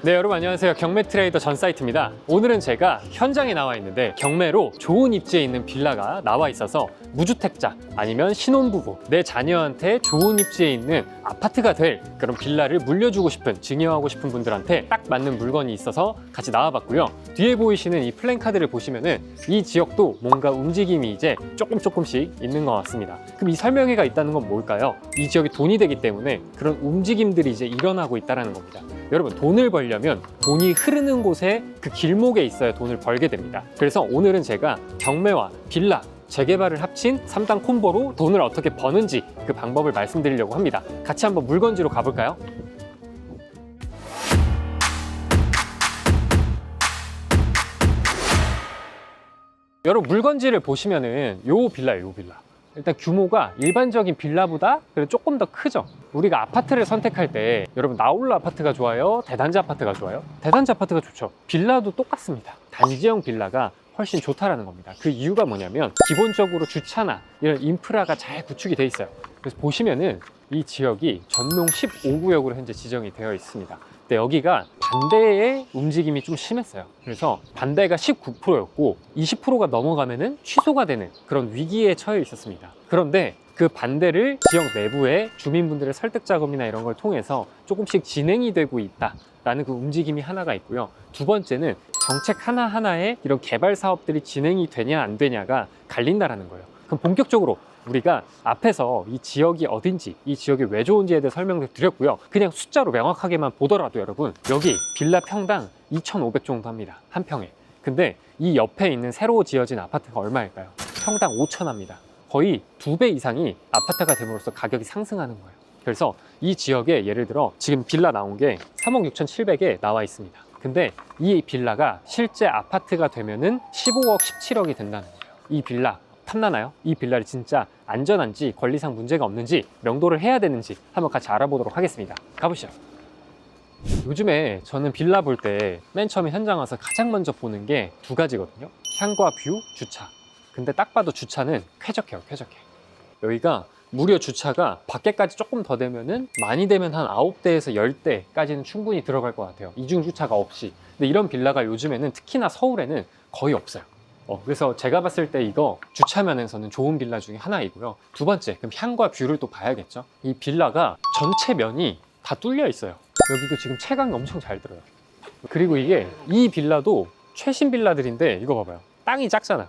네, 여러분 안녕하세요. 경매 트레이더 전 사이트입니다. 오늘은 제가 현장에 나와 있는데 경매로 좋은 입지에 있는 빌라가 나와 있어서 무주택자 아니면 신혼부부, 내 자녀한테 좋은 입지에 있는 아파트가 될 그런 빌라를 물려주고 싶은, 증여하고 싶은 분들한테 딱 맞는 물건이 있어서 같이 나와봤고요. 뒤에 보이시는 이 플랜카드를 보시면은 이 지역도 뭔가 움직임이 이제 조금씩 있는 것 같습니다. 그럼 이 설명회가 있다는 건 뭘까요? 이 지역이 돈이 되기 때문에 그런 움직임들이 이제 일어나고 있다는 겁니다. 여러분, 돈을 벌려면 돈이 흐르는 곳에 그 길목에 있어야 돈을 벌게 됩니다. 그래서 오늘은 제가 경매와 빌라, 재개발을 합친 3단 콤보로 돈을 어떻게 버는지 그 방법을 말씀드리려고 합니다. 같이 한번 물건지로 가볼까요? 여러분, 물건지를 보시면은 요 빌라예요, 요 빌라. 일단 규모가 일반적인 빌라보다 그래도 조금 더 크죠. 우리가 아파트를 선택할 때 여러분, 나홀로 아파트가 좋아요? 대단지 아파트가 좋아요? 대단지 아파트가 좋죠. 빌라도 똑같습니다. 단지형 빌라가 훨씬 좋다라는 겁니다. 그 이유가 뭐냐면 기본적으로 주차나 이런 인프라가 잘 구축이 돼 있어요. 그래서 보시면은 이 지역이 전농 15구역으로 현재 지정이 되어 있습니다. 근데 여기가 반대의 움직임이 좀 심했어요. 그래서 반대가 19%였고 20%가 넘어가면은 취소가 되는 그런 위기에 처해 있었습니다. 그런데 그 반대를 지역 내부의 주민분들의 설득 작업이나 이런 걸 통해서 조금씩 진행이 되고 있다라는 그 움직임이 하나가 있고요. 두 번째는 정책 하나하나에 이런 개발 사업들이 진행이 되냐 안 되냐가 갈린다라는 거예요. 그럼 본격적으로 우리가 앞에서 이 지역이 어딘지, 이 지역이 왜 좋은지에 대해 설명을 드렸고요. 그냥 숫자로 명확하게만 보더라도 여러분, 여기 빌라 평당 2,500 정도 합니다. 한 평에. 근데 이 옆에 있는 새로 지어진 아파트가 얼마일까요? 평당 5,000 합니다. 거의 2배 이상이 아파트가 됨으로써 가격이 상승하는 거예요. 그래서 이 지역에 예를 들어 지금 빌라 나온 게 3억 6,700에 나와 있습니다. 근데 이 빌라가 실제 아파트가 되면은 15억, 17억이 된다는 거예요. 이 빌라 탐나나요? 이 빌라를 진짜 안전한지, 권리상 문제가 없는지, 명도를 해야 되는지 한번 같이 알아보도록 하겠습니다. 가보시죠. 요즘에 저는 빌라 볼 때 맨 처음에 현장 와서 가장 먼저 보는 게 두 가지거든요. 향과 뷰, 주차. 근데 딱 봐도 주차는 쾌적해요, 쾌적해. 여기가 무려 주차가 밖에까지 조금 더 되면은 많이 되면 한 9대에서 10대까지는 충분히 들어갈 것 같아요. 이중 주차가 없이. 근데 이런 빌라가 요즘에는 특히나 서울에는 거의 없어요. 그래서 제가 봤을 때 이거 주차면에서는 좋은 빌라 중에 하나이고요. 두 번째, 그럼 향과 뷰를 또 봐야겠죠. 이 빌라가 전체 면이 다 뚫려 있어요. 여기도 지금 채광이 엄청 잘 들어요. 그리고 이 빌라도 최신 빌라들인데 이거 봐봐요. 땅이 작잖아.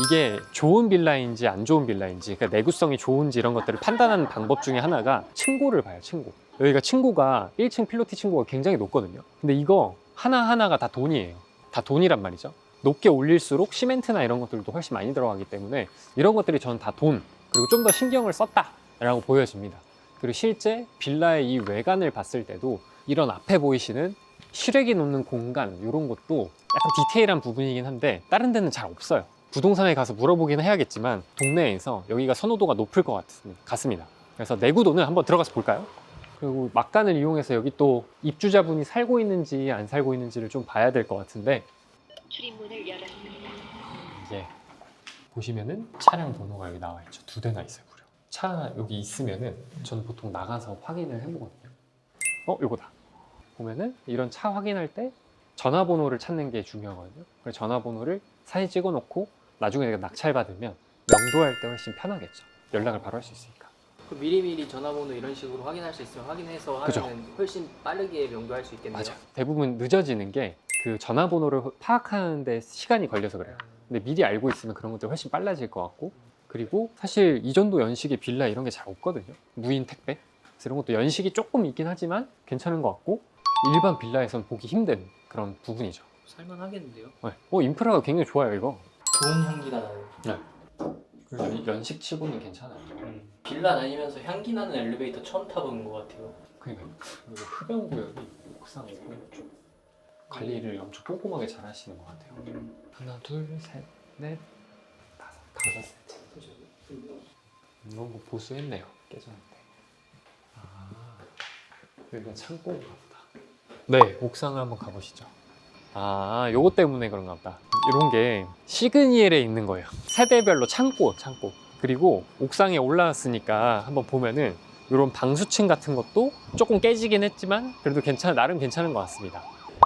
이게 좋은 빌라인지 안 좋은 빌라인지, 그러니까 내구성이 좋은지 이런 것들을 판단하는 방법 중에 하나가 층고를 봐요. 층고. 여기가 층고가 1층 필로티 층고가 굉장히 높거든요. 근데 이거 하나하나가 다 돈이에요. 다 돈이란 말이죠. 높게 올릴수록 시멘트나 이런 것들도 훨씬 많이 들어가기 때문에 이런 것들이 저는 다 돈, 그리고 좀 더 신경을 썼다라고 보여집니다. 그리고 실제 빌라의 이 외관을 봤을 때도 이런 앞에 보이시는 실외기 놓는 공간, 이런 것도 약간 디테일한 부분이긴 한데 다른 데는 잘 없어요. 부동산에 가서 물어보긴 해야겠지만 동네에서 여기가 선호도가 높을 것 같습니다. 그래서 내구도는 한번 들어가서 볼까요? 그리고 막간을 이용해서 여기 또 입주자분이 살고 있는지 안 살고 있는지를 좀 봐야 될 것 같은데, 출입문을 열었습니다. 이제 보시면은 차량 번호가 여기 나와 있죠. 2대나 있어요, 무려. 차 여기 있으면은 저는 보통 나가서 확인을 해보거든요. 요거다. 보면은 이런 차 확인할 때 전화번호를 찾는 게 중요하거든요. 그래서 전화번호를 사진 찍어 놓고 나중에 내가 낙찰받으면 명도할 때 훨씬 편하겠죠. 연락을 바로 할 수 있으니까. 미리미리 전화번호 이런 식으로 확인할 수 있으면 확인해서 그죠. 하면 훨씬 빠르게 명도할 수 있겠네요. 맞아. 대부분 늦어지는 게 그 전화번호를 파악하는 데 시간이 걸려서 그래요. 근데 미리 알고 있으면 그런 것들 훨씬 빨라질 것 같고, 그리고 사실 이 정도 연식의 빌라 이런 게 잘 없거든요. 무인 택배. 그래서 이런 것도 연식이 조금 있긴 하지만 괜찮은 것 같고, 일반 빌라에선 보기 힘든 그런 부분이죠. 살만하겠는데요? 네. 인프라가 굉장히 좋아요, 이거. 좋은 향기가 나는. 네. 그리고 연식 치고는 괜찮아요. 빌라 다니면서 향기 나는 엘리베이터 처음 타보는 것 같아요. 그러니까 그리고 흡연 구역이 옥상이고 좀 관리를 엄청 꼼꼼하게 잘 하시는 것 같아요. 하나, 둘, 셋, 넷, 다섯 세트. 이건 뭐 보수했네요. 깨졌는데. 여기가 창고인가 보다. 네, 옥상을 한번 가보시죠. 요거 때문에 그런가 보다. 이런 게 시그니엘에 있는 거예요. 세대별로 창고. 그리고 옥상에 올라왔으니까 한번 보면은 이런 방수층 같은 것도 조금 깨지긴 했지만 그래도 나름 괜찮은 것 같습니다.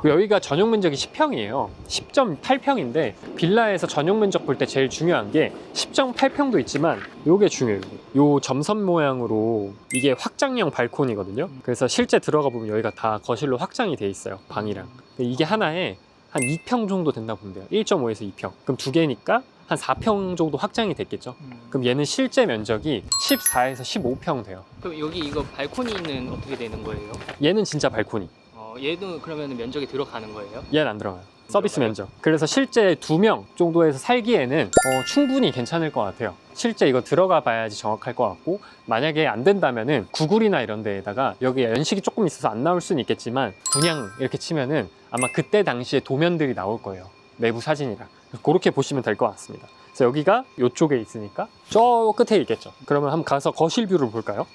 여기가 전용 면적이 10평이에요. 10.8평인데 빌라에서 전용 면적 볼 때 제일 중요한 게 10.8평도 있지만 요게 중요해요. 요 점선 모양으로 이게 확장형 발코니거든요. 그래서 실제 들어가 보면 여기가 다 거실로 확장이 돼 있어요. 방이랑. 이게 하나에 한 2평 정도 된다 보면 돼요. 1.5에서 2평. 그럼 두 개니까 한 4평 정도 확장이 됐겠죠. 그럼 얘는 실제 면적이 14에서 15평 돼요. 그럼 여기 이거 발코니는 어떻게 되는 거예요? 얘는 진짜 발코니. 얘도 그러면 면적이 들어가는 거예요? 얘는 안 들어가요. 서비스 들어가요? 면적. 그래서 실제 2명 정도에서 살기에는 충분히 괜찮을 것 같아요. 실제 이거 들어가 봐야지 정확할 것 같고, 만약에 안 된다면은 구글이나 이런 데에다가 여기 연식이 조금 있어서 안 나올 수는 있겠지만 분양 이렇게 치면은 아마 그때 당시에 도면들이 나올 거예요. 내부 사진이랑. 그렇게 보시면 될 것 같습니다. 그래서 여기가 이쪽에 있으니까 저 끝에 있겠죠. 그러면 한번 가서 거실 뷰를 볼까요?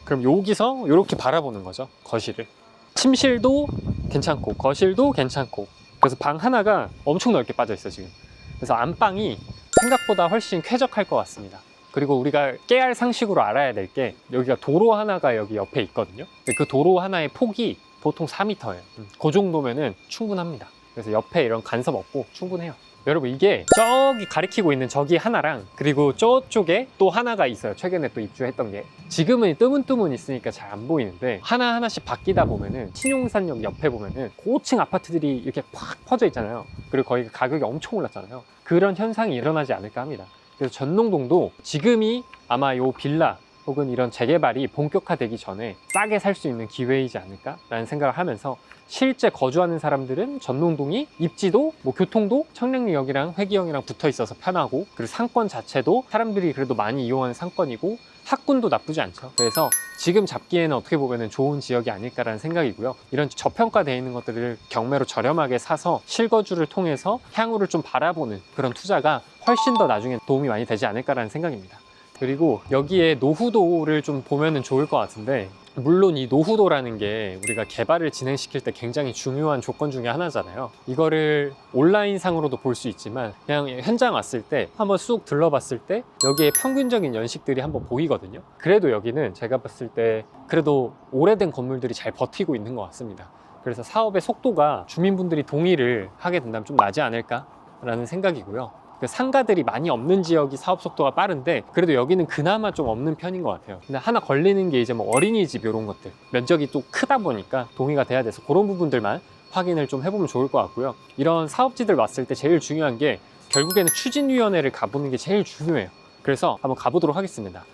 그럼 여기서 이렇게 바라보는 거죠. 거실을. 침실도 괜찮고 거실도 괜찮고, 그래서 방 하나가 엄청 넓게 빠져 있어요 지금. 그래서 안방이 생각보다 훨씬 쾌적할 것 같습니다. 그리고 우리가 깨알 상식으로 알아야 될 게, 여기가 도로 하나가 여기 옆에 있거든요. 근데 그 도로 하나의 폭이 보통 4m예요. 그 정도면은 충분합니다. 그래서 옆에 이런 간섭 없고 충분해요. 여러분, 이게 저기 가리키고 있는 저기 하나랑 그리고 저쪽에 또 하나가 있어요. 최근에 또 입주했던 게. 지금은 뜨문뜨문 있으니까 잘 안 보이는데 하나하나씩 바뀌다 보면은 신용산역 옆에 보면은 고층 아파트들이 이렇게 팍 퍼져 있잖아요. 그리고 거기 가격이 엄청 올랐잖아요. 그런 현상이 일어나지 않을까 합니다. 그래서 전농동도 지금이 아마 요 빌라 혹은 이런 재개발이 본격화되기 전에 싸게 살 수 있는 기회이지 않을까라는 생각을 하면서, 실제 거주하는 사람들은 전농동이 입지도 뭐 교통도 청량리역이랑 회기역이랑 붙어 있어서 편하고, 그리고 상권 자체도 사람들이 그래도 많이 이용하는 상권이고 학군도 나쁘지 않죠. 그래서 지금 잡기에는 어떻게 보면 좋은 지역이 아닐까라는 생각이고요. 이런 저평가되어 있는 것들을 경매로 저렴하게 사서 실거주를 통해서 향후를 좀 바라보는 그런 투자가 훨씬 더 나중에 도움이 많이 되지 않을까라는 생각입니다. 그리고 여기에 노후도를 좀 보면은 좋을 것 같은데, 물론 이 노후도라는 게 우리가 개발을 진행시킬 때 굉장히 중요한 조건 중에 하나잖아요. 이거를 온라인상으로도 볼 수 있지만 그냥 현장 왔을 때 한번 쑥 들러봤을 때 여기에 평균적인 연식들이 한번 보이거든요. 그래도 여기는 제가 봤을 때 그래도 오래된 건물들이 잘 버티고 있는 것 같습니다. 그래서 사업의 속도가 주민분들이 동의를 하게 된다면 좀 나지 않을까라는 생각이고요. 그 상가들이 많이 없는 지역이 사업 속도가 빠른데, 그래도 여기는 그나마 좀 없는 편인 것 같아요. 근데 하나 걸리는 게 이제 뭐 어린이집 이런 것들, 면적이 또 크다 보니까 동의가 돼야 돼서 그런 부분들만 확인을 좀 해보면 좋을 것 같고요. 이런 사업지들 왔을 때 제일 중요한 게 결국에는 추진위원회를 가보는 게 제일 중요해요. 그래서 한번 가보도록 하겠습니다.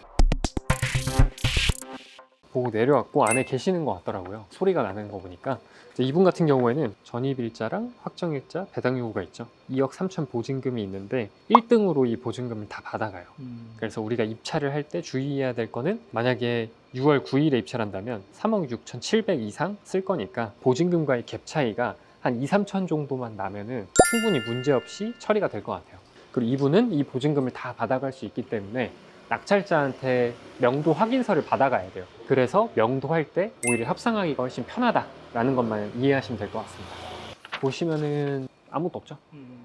보고 내려왔고 안에 계시는 것 같더라고요. 소리가 나는 거 보니까. 이분 같은 경우에는 전입일자랑 확정일자, 배당 요구가 있죠. 2억 3천 보증금이 있는데 1등으로 이 보증금을 다 받아가요. 그래서 우리가 입찰을 할 때 주의해야 될 거는, 만약에 6월 9일에 입찰 한다면 3억 6천 7백 이상 쓸 거니까 보증금과의 갭 차이가 한 2, 3천 정도만 나면은 충분히 문제없이 처리가 될 것 같아요. 그리고 이분은 이 보증금을 다 받아갈 수 있기 때문에 낙찰자한테 명도 확인서를 받아가야 돼요. 그래서 명도할 때 오히려 협상하기가 훨씬 편하다라는 것만 이해하시면 될 것 같습니다. 보시면은 아무것도 없죠?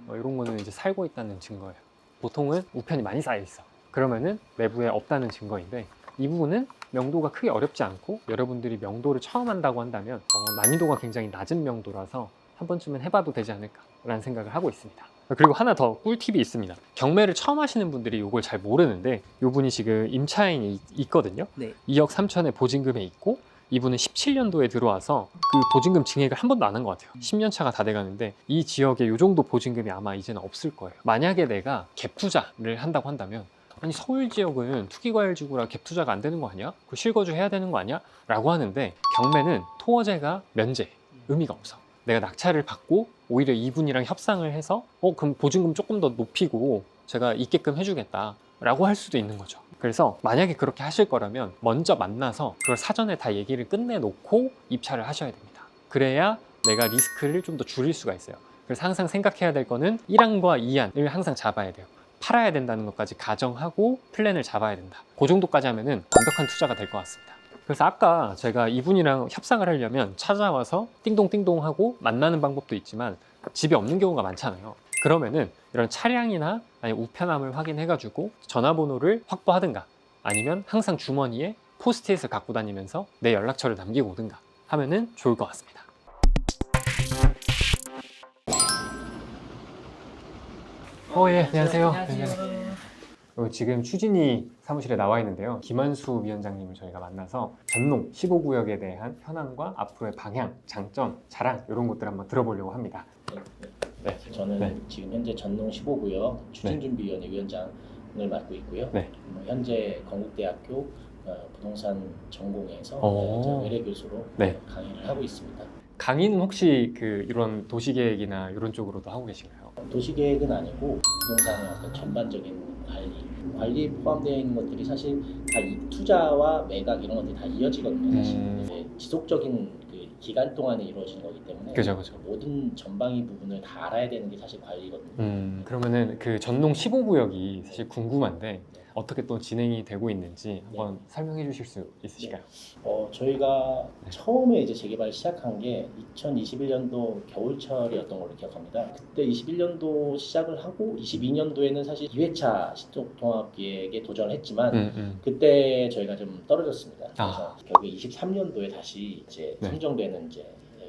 이런 거는 이제 살고 있다는 증거예요. 보통은 우편이 많이 쌓여 있어. 그러면은 내부에 없다는 증거인데, 이 부분은 명도가 크게 어렵지 않고 여러분들이 명도를 처음 한다고 한다면 난이도가 굉장히 낮은 명도라서 한 번쯤은 해봐도 되지 않을까라는 생각을 하고 있습니다. 그리고 하나 더 꿀팁이 있습니다. 경매를 처음 하시는 분들이 이걸 잘 모르는데, 이분이 지금 임차인이 있거든요. 네. 2억 3천에 보증금에 있고, 이분은 17년도에 들어와서 그 보증금 증액을 한 번도 안 한 것 같아요. 10년 차가 다 돼가는데 이 지역에 이 정도 보증금이 아마 이제는 없을 거예요. 만약에 내가 갭 투자를 한다고 한다면, 아니 서울 지역은 투기과열지구라 갭 투자가 안 되는 거 아니야? 그 실거주 해야 되는 거 아니야? 라고 하는데, 경매는 토어제가 면제, 의미가 없어. 내가 낙찰을 받고 오히려 이분이랑 협상을 해서 그럼 보증금 조금 더 높이고 제가 있게끔 해주겠다 라고 할 수도 있는 거죠. 그래서 만약에 그렇게 하실 거라면 먼저 만나서 그걸 사전에 다 얘기를 끝내놓고 입찰을 하셔야 됩니다. 그래야 내가 리스크를 좀 더 줄일 수가 있어요. 그래서 항상 생각해야 될 거는 1안과 2안을 항상 잡아야 돼요. 팔아야 된다는 것까지 가정하고 플랜을 잡아야 된다. 그 정도까지 하면은 완벽한 투자가 될 것 같습니다. 그래서 아까 제가 이분이랑 협상을 하려면 찾아와서 띵동띵동 하고 만나는 방법도 있지만 집에 없는 경우가 많잖아요. 그러면은 이런 차량이나 아니면 우편함을 확인해가지고 전화번호를 확보하든가, 아니면 항상 주머니에 포스트잇을 갖고 다니면서 내 연락처를 남기고 오든가 하면은 좋을 것 같습니다. 예, 안녕하세요. 지금 추진이 사무실에 나와 있는데요. 김한수 위원장님을 저희가 만나서 전농 15구역에 대한 현황과 앞으로의 방향, 장점, 자랑 이런 것들 한번 들어보려고 합니다. 네. 저는 네. 지금 현재 전농 15구역 추진준비위원회 위원장을 맡고 있고요. 네. 현재 건국대학교 부동산 전공에서 오. 외래 교수로 네. 강의를 하고 있습니다. 강의는 혹시 이런 도시계획이나 이런 쪽으로도 하고 계신가요? 도시계획은 아니고 부동산의 어떤 전반적인 관리 포함되어 있는 것들이 사실 다 이 투자와 매각 이런 것들이 다 이어지거든요. 사실 이제 지속적인 그 기간 동안에 이루어지는 거기 때문에 그죠. 모든 전방위 부분을 다 알아야 되는 게 사실 관리거든요. 그러면은 그 전농 15구역이 사실 궁금한데 어떻게 또 진행이 되고 있는지 한번 설명해 주실 수 있으실까요? 저희가 네. 처음에 이제 재개발 시작한 게 2021년도 겨울철이었던 걸로 기억합니다. 그때 21년도 시작을 하고 22년도에는 사실 2회차 신속통합기획에 도전을 했지만 그때 저희가 좀 떨어졌습니다. 그래서 결국에 23년도에 다시 이제 네. 선정되는 이제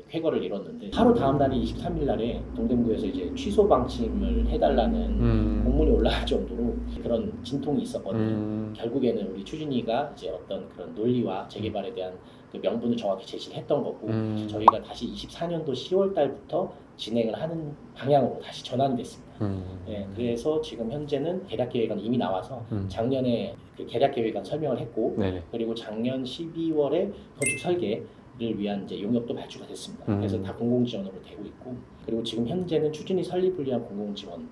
쾌거를 이뤘는데 하루 다음 날이 23일 날에 동대문구에서 이제 취소 방침을 해달라는 공문이 올라갈 정도로 그런 진통이 있었거든요. 결국에는 우리 추진이가 이제 어떤 그런 논리와 재개발에 대한 그 명분을 정확히 제시를 했던 거고 저희가 다시 24년도 10월 달부터 진행을 하는 방향으로 다시 전환이 됐습니다. 네, 그래서 지금 현재는 계략계획안 이미 나와서 작년에 그 계략계획안 설명을 했고 네네. 그리고 작년 12월에 건축 설계를 위한 이제 용역도 발주가 됐습니다. 그래서 다 공공지원으로 되고 있고 그리고 지금 현재는 추진이 설립을 위한 공공지원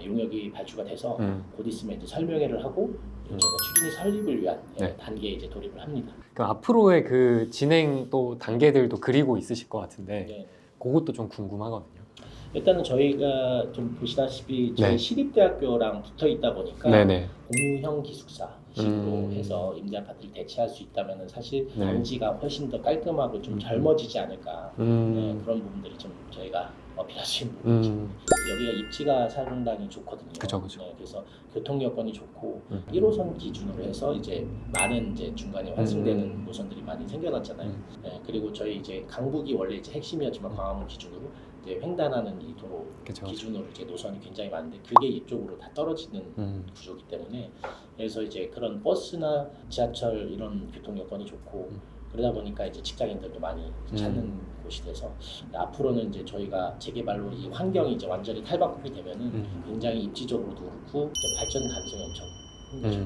용역이 발주가 돼서 곧 있으면 이제 설명회를 하고 저희가 추진이 설립을 위한 네. 단계에 이제 돌입을 합니다. 그럼 앞으로의 그 진행 또 단계들도 그리고 있으실 것 같은데 네. 그것도 좀 궁금하거든요. 일단은 저희가 좀 보시다시피 저희 네. 시립대학교랑 붙어 있다 보니까 네네. 공유형 기숙사식으로 해서 임대 아파트를 대체할 수 있다면 사실 네. 단지가 훨씬 더 깔끔하고 좀 젊어지지 않을까 네, 그런 부분들이 좀 저희가 어필할 수 있는 부분이죠. 여기가 입지가 상당히 좋거든요. 그죠. 네, 그래서 교통 여건이 좋고 1호선 기준으로 해서 이제 많은 이제 중간에 환승되는 노선들이 많이 생겨났잖아요. 네, 그리고 저희 이제 강북이 원래 이제 핵심이었지만 광화문 기준으로 이제 횡단하는 이 도로 그죠. 기준으로 이제 노선이 굉장히 많은데 그게 이쪽으로 다 떨어지는 구조이기 때문에 그래서 이제 그런 버스나 지하철 이런 교통 여건이 좋고 그러다 보니까 이제 직장인들도 많이 찾는 곳이 돼서 앞으로는 이제 저희가 재개발로 이 환경이 이제 완전히 탈바꿈이 되면은 굉장히 입지적으로도 그렇고 이제 발전 가능성이 엄청 큰 거죠.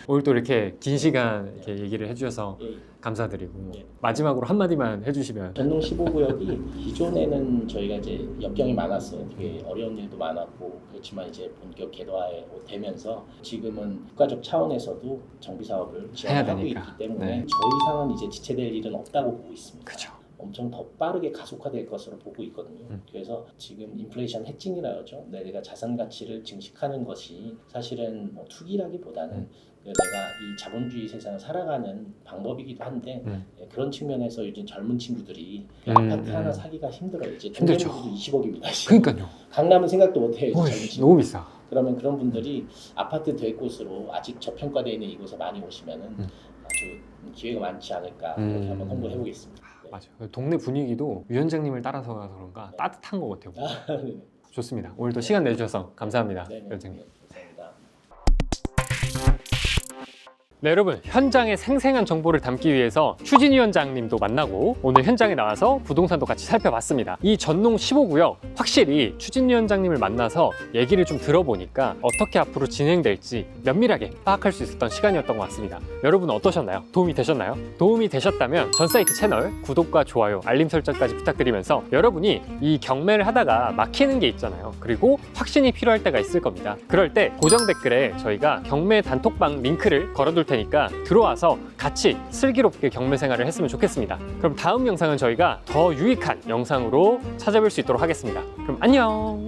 오늘 또 이렇게 긴 시간 이렇게 얘기를 해주셔서 예. 감사드리고 예. 마지막으로 한마디만 해주시면. 전농 15구역이 기존에는 저희가 이제 역경이 많았어요. 되게 어려운 일도 많았고 그렇지만 이제 본격 개도화에 되면서 지금은 국가적 차원에서도 정비 사업을 지원하고 되니까. 있기 때문에 네. 저희 이상은 이제 지체될 일은 없다고 보고 있습니다. 그죠. 엄청 더 빠르게 가속화될 것으로 보고 있거든요. 그래서 지금 인플레이션 해칭이라 그러죠. 내가 자산 가치를 증식하는 것이 사실은 뭐 투기라기보다는 내가 이 자본주의 세상을 살아가는 방법이기도 한데 그런 측면에서 요즘 젊은 친구들이 아파트 하나 사기가 힘들어요. 이제 힘들죠. 동대문구도 20억입니다. 그러니까요. 강남은 생각도 못해요. 이제 어이, 젊은 친구. 너무 비싸. 그러면 그런 분들이 아파트 될 곳으로 아직 저평가되어 있는 이곳에 많이 오시면은 아주 기회가 많지 않을까 이렇게 한번 홍보를 해보겠습니다. 네. 맞아요. 동네 분위기도 위원장님을 따라서 가서 그런가 따뜻한 것 같아요. 네. 좋습니다. 오늘 또 시간 내주셔서 감사합니다, 네, 네, 위원장님. 네, 감사합니다. 네, 여러분, 현장의 생생한 정보를 담기 위해서 추진위원장님도 만나고 오늘 현장에 나와서 부동산도 같이 살펴봤습니다. 이 전농 15구역 확실히 추진위원장님을 만나서 얘기를 좀 들어보니까 어떻게 앞으로 진행될지 면밀하게 파악할 수 있었던 시간이었던 것 같습니다. 여러분 어떠셨나요? 도움이 되셨나요? 도움이 되셨다면 전사이트 채널 구독과 좋아요, 알림 설정까지 부탁드리면서 여러분이 이 경매를 하다가 막히는 게 있잖아요. 그리고 확신이 필요할 때가 있을 겁니다. 그럴 때 고정 댓글에 저희가 경매 단톡방 링크를 걸어둘 테니까 들어와서 같이 슬기롭게 경매 생활을 했으면 좋겠습니다. 그럼 다음 영상은 저희가 더 유익한 영상으로 찾아뵐 수 있도록 하겠습니다. 그럼 안녕!